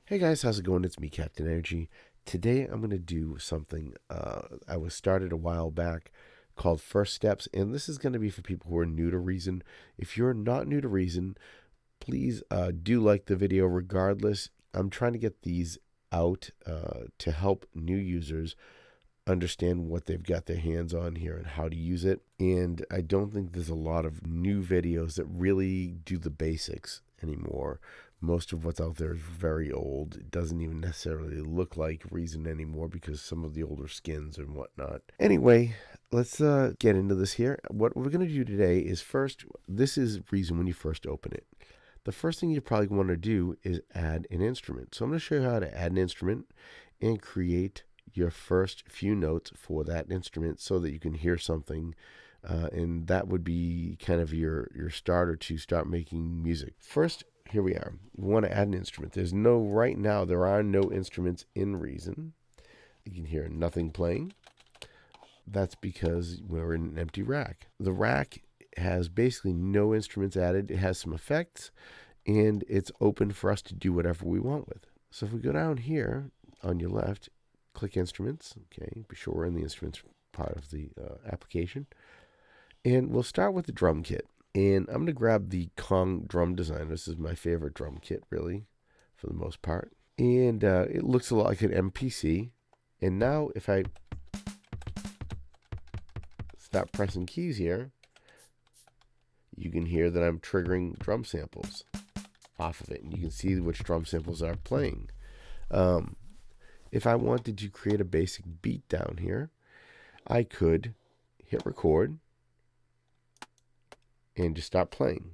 Hey guys, how's it going? It's me, Captain Energy. Today I'm going to do something I was started a while back called First Steps, and this is going to be for people who are new to Reason. If you're not new to Reason, please do like the video regardless. I'm trying to get these out to help new users understand what they've got their hands on here and how to use it. And I don't think there's a lot of new videos that really do the basics anymore. Most of what's out there is very old. It doesn't even necessarily look like Reason anymore because some of the older skins and whatnot. Anyway, let's get into this here. What we're going to do today is first, this is Reason when you first open it. The first thing you probably want to do is add an instrument. So I'm going to show you how to add an instrument and create your first few notes for that instrument so that you can hear something, and that would be kind of your starter to start making music. First, here we are. You want to add an instrument. Right now, there are no instruments in Reason. You can hear nothing playing. That's because we're in an empty rack. The rack has basically no instruments added. It has some effects, and it's open for us to do whatever we want with. So if we go down here on your left, click Instruments. Okay, be sure we're in the Instruments part of the application. And we'll start with the drum kit. And I'm going to grab the Kong drum designer. This is my favorite drum kit, really, for the most part. And it looks a lot like an MPC. And now if I stop pressing keys here, you can hear that I'm triggering drum samples off of it. And you can see which drum samples are playing. If I wanted to create a basic beat down here, I could hit record and just stop playing.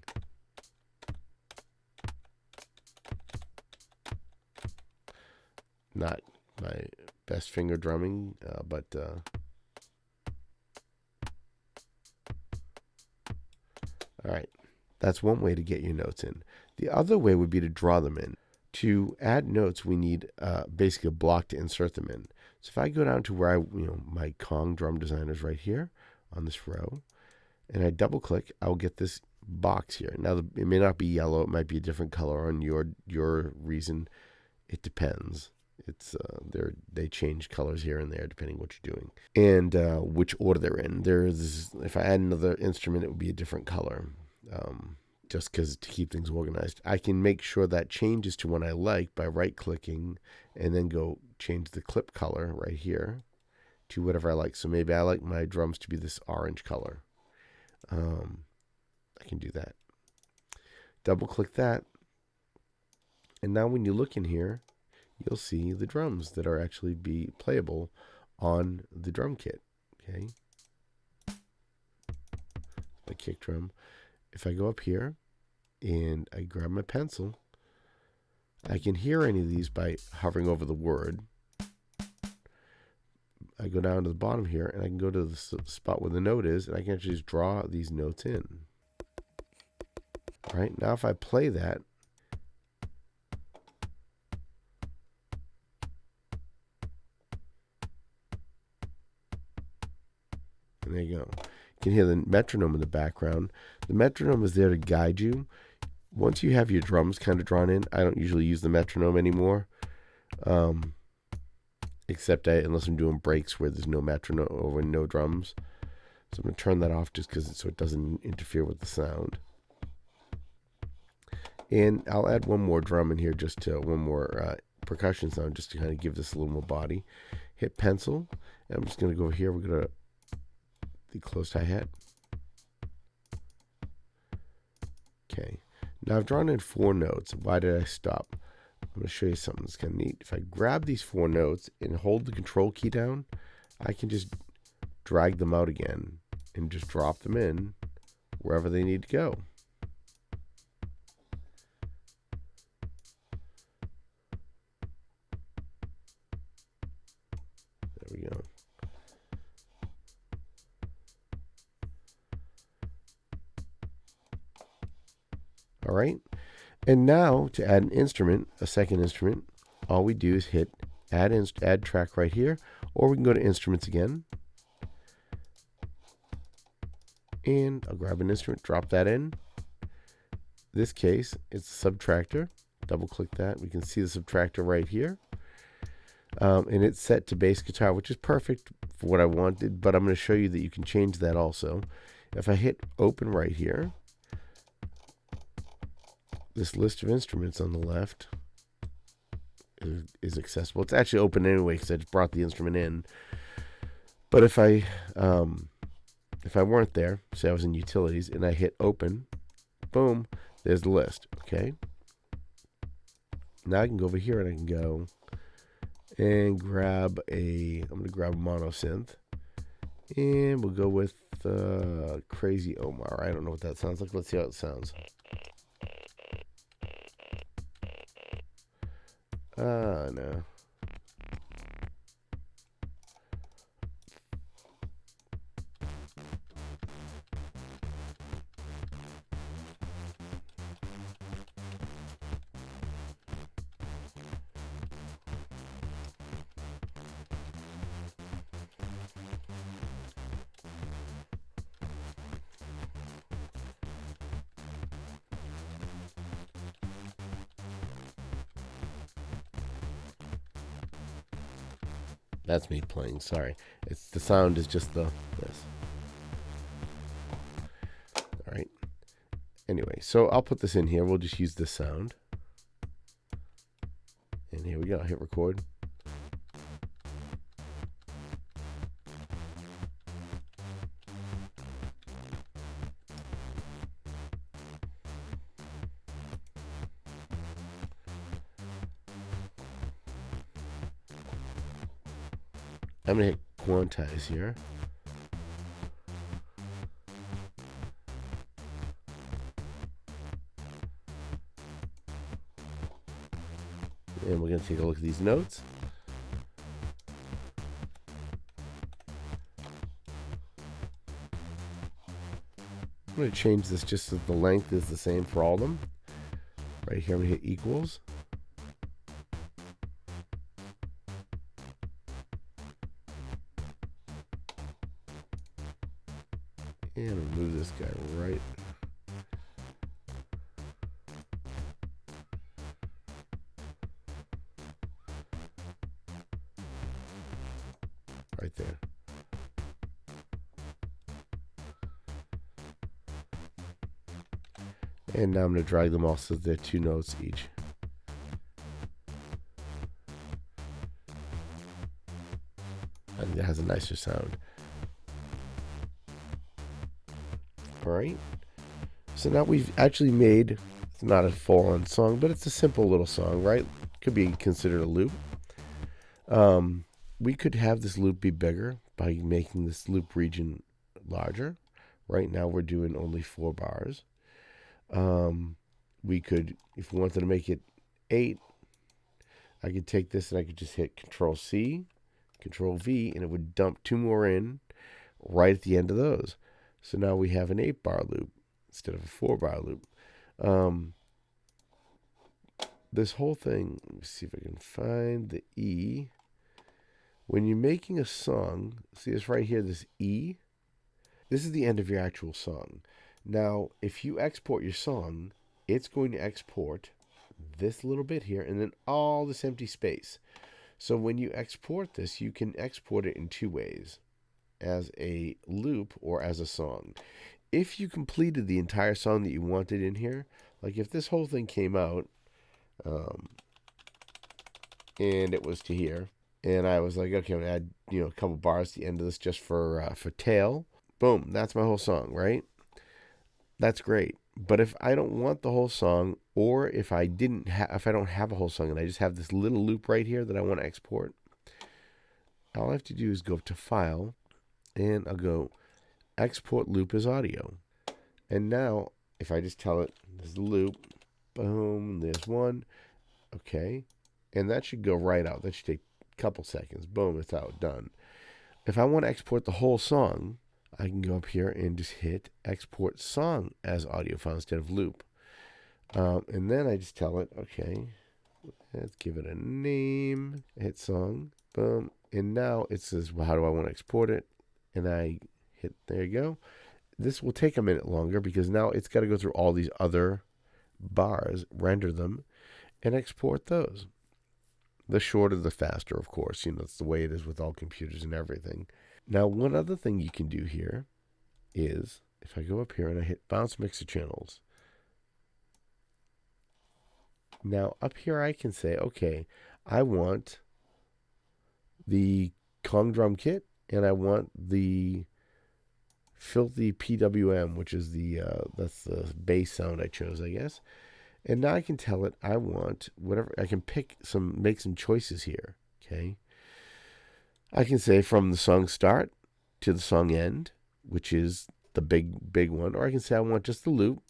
Not my best finger drumming, but all right. That's one way to get your notes in. The other way would be to draw them in. To add notes, we need basically a block to insert them in. So if I go down to where my Kong drum designer is right here on this row, and I double click, I'll get this box here. Now it may not be yellow; it might be a different color on your Reason. It depends. It's they change colors here and there depending what you're doing and which order they're in. If I add another instrument, it would be a different color. Just because to keep things organized. I can make sure that changes to one I like by right-clicking and then go change the clip color right here to whatever I like. So maybe I like my drums to be this orange color. I can do that. Double-click that. And now when you look in here, you'll see the drums that are actually be playable on the drum kit. Okay. My kick drum. If I go up here and I grab my pencil, I can hear any of these by hovering over the word. I go down to the bottom here and I can go to the spot where the note is and I can actually just draw these notes in. All right, now if I play that, and there you go. You can hear the metronome in the background. The metronome is there to guide you. Once you have your drums kind of drawn in, I don't usually use the metronome anymore, except unless I'm doing breaks where there's no metronome or no drums. So I'm going to turn that off just so it doesn't interfere with the sound. And I'll add one more drum in here, just to one more percussion sound, just to kind of give this a little more body. Hit pencil, and I'm just going to go over here. We're going to the closed hi-hat. Okay. Now I've drawn in 4 notes. Why did I stop? I'm going to show you something that's kind of neat. If I grab these 4 notes and hold the control key down, I can just drag them out again and just drop them in wherever they need to go. There we go. All right. And now to add an instrument, a second instrument, all we do is hit add track right here, or we can go to instruments again. And I'll grab an instrument, drop that in. This case, it's a subtractor. Double click that. We can see the subtractor right here. And it's set to bass guitar, which is perfect for what I wanted, but I'm going to show you that you can change that also. If I hit open right here, this list of instruments on the left is accessible. It's actually open anyway because I just brought the instrument in. But if I weren't there, say I was in utilities, and I hit open, boom, there's the list. Okay. Now I can go over here and I can go and grab I'm going to grab a mono synth, and we'll go with Crazy Omar. I don't know what that sounds like. Let's see how it sounds. No. That's me playing. Sorry, the sound is just this. All right. Anyway, so I'll put this in here. We'll just use this sound. And here we go. Hit record. I'm going to hit quantize here. And we're going to take a look at these notes. I'm going to change this just so the length is the same for all of them. Right here, I'm going to hit equals. And move this guy right. Right there. And now I'm going to drag them all so they're 2 notes each. I think that has a nicer sound. All right. So now we've actually made, it's not a full-on song, but it's a simple little song, right? Could be considered a loop. We could have this loop be bigger by making this loop region larger. Right now we're doing only 4 bars. We could, if we wanted to make it 8, I could take this and I could just hit Control C, Control V, and it would dump 2 more in right at the end of those. So now we have an 8-bar loop instead of a 4-bar loop. This whole thing, let me see if I can find the E. When you're making a song, see this right here, this E? This is the end of your actual song. Now, if you export your song, it's going to export this little bit here and then all this empty space. So when you export this, you can export it in 2 ways, as a loop or as a song. If you completed the entire song that you wanted in here, like if this whole thing came out and it was to here, and I was like, okay, I'm gonna add a couple bars to the end of this just for tail. Boom, that's my whole song, right? That's great. But if I don't want the whole song, or if I don't have a whole song and I just have this little loop right here that I want to export, all I have to do is go to File, and I'll go Export Loop as Audio. And now, if I just tell it, there's the loop, boom, there's one, okay, and that should go right out. That should take a couple seconds. Boom, it's out, done. If I want to export the whole song, I can go up here and just hit Export Song as Audio File instead of Loop. And then I just tell it, okay, let's give it a name, hit Song, boom, and now it says, well, how do I want to export it? And I hit, there you go. This will take a minute longer because now it's got to go through all these other bars, render them, and export those. The shorter, the faster, of course. It's the way it is with all computers and everything. Now, one other thing you can do here is, if I go up here and I hit Bounce Mixer Channels, now up here I can say, okay, I want the Kong drum kit, and I want the filthy PWM, which is that's the bass sound I chose, I guess. And now I can tell it I want whatever. I can make some choices here. Okay. I can say from the song start to the song end, which is the big one, or I can say I want just the loop,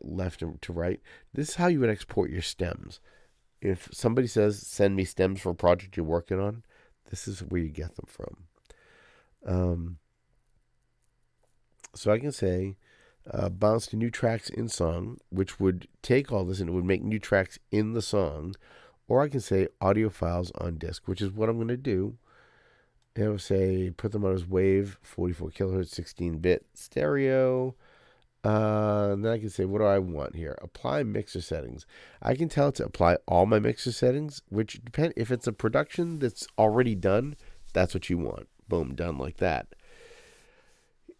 left to right. This is how you would export your stems. If somebody says, send me stems for a project you're working on, this is where you get them from. So I can say, bounce to new tracks in song, which would take all this and it would make new tracks in the song. Or I can say audio files on disk, which is what I'm going to do. And I will say, put them on as wave, 44 kilohertz, 16-bit stereo. And then I can say, what do I want here? Apply mixer settings. I can tell it to apply all my mixer settings, which depend. If it's a production that's already done, that's what you want. Boom, done like that.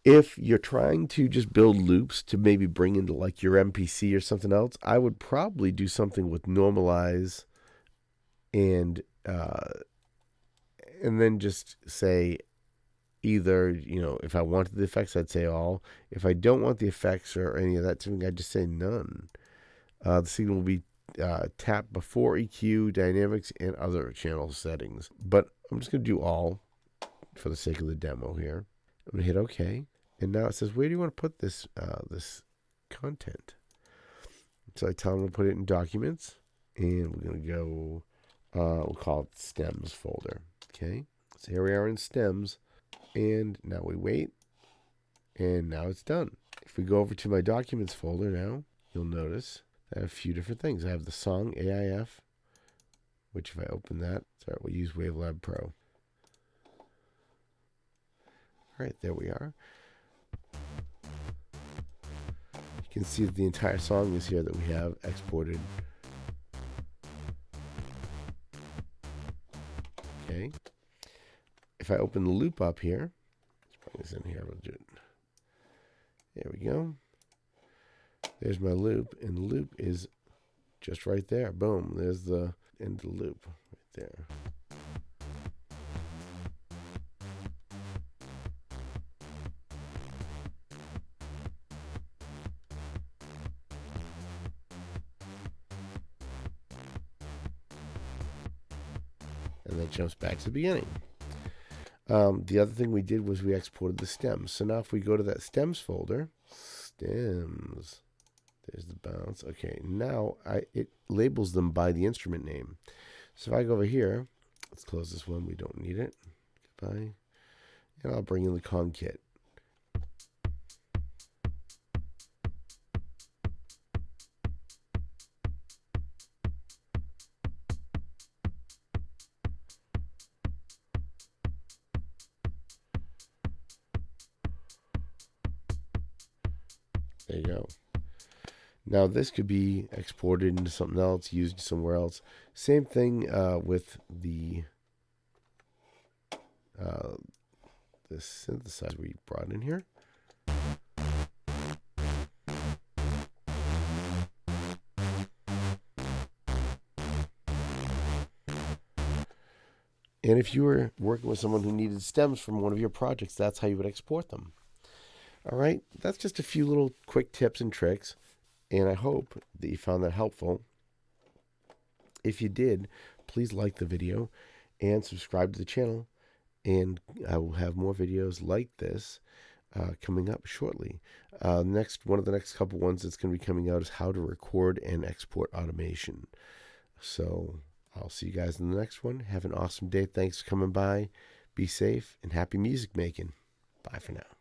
If you're trying to just build loops to maybe bring into like your MPC or something else, I would probably do something with normalize and then just say either, if I wanted the effects, I'd say all. If I don't want the effects or any of that, I'd just say none. The signal will be tapped before EQ, dynamics, and other channel settings. But I'm just going to do all for the sake of the demo here. I'm going to hit OK. And now it says, where do you want to put this content? So I tell them to put it in Documents. And we're going to go, we'll call it Stems folder. Okay. So here we are in Stems. And now we wait. And now it's done. If we go over to my Documents folder now, you'll notice I have a few different things. I have the song AIF, which if I open that, sorry, we'll use Wavelab Pro. All right, there we are. You can see that the entire song is here that we have exported. Okay. If I open the loop up here, let's bring this in here. We'll do it. There we go. There's my loop, and the loop is just right there. Boom. There's the end of the loop right there. And then jumps back to the beginning. The other thing we did was we exported the stems. So now if we go to that stems folder, stems, there's the bounce. Okay, now it labels them by the instrument name. So if I go over here, let's close this one. We don't need it. Goodbye. And I'll bring in the Kong kit. There you go. Now this could be exported into something else, used somewhere else. Same thing with the synthesizer we brought in here. And if you were working with someone who needed stems from one of your projects, that's how you would export them. All right, that's just a few little quick tips and tricks, and I hope that you found that helpful. If you did, please like the video and subscribe to the channel, and I will have more videos like this coming up shortly. One of the next couple ones that's going to be coming out is how to record and export automation. So I'll see you guys in the next one. Have an awesome day. Thanks for coming by. Be safe and happy music making. Bye for now.